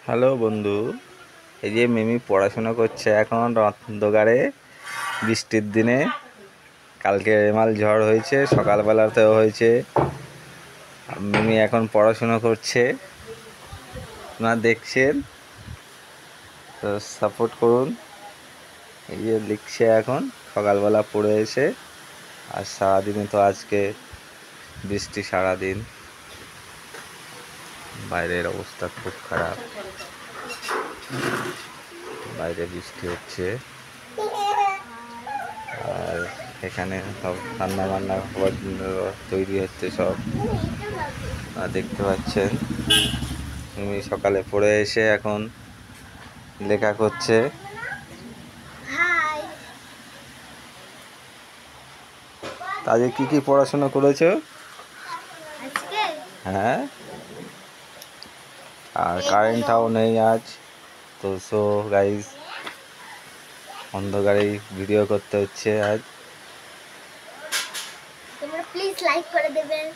Hello বন্ধু, এই যে মিমি পড়াশোনা করছে এখন অন্ধকারে বৃষ্টির দিনে। কালকে রেমাল ঝড় হয়েছে, সকালবেলাতেও হয়েছে। মিমি এখন পড়াশোনা করছে, আপনারা দেখছেন তো সাপোর্ট করুন। এই যে লিখছে এখন, সকালবেলা পড়ে এসে। আর সারাদিনে তো আজকে বৃষ্টি, সারাদিন বাইরের অবস্থা খুব খারাপ, বাইরে বৃষ্টি হচ্ছে। আর এখানে সব রান্না বান্না খাবার তৈরি হচ্ছে সব, দেখতে পাচ্ছেন। তুমি সকালে পড়ে এসে এখন লেখা করছে। আজকে কি কি পড়াশোনা করেছো? হ্যাঁ, আর কারেন্টটাও নেই আজ তো। সো গাইস, অন্ধকারেই ভিডিও করতে হচ্ছে আজ। তোমরা প্লিজ লাইক করে দেবেন।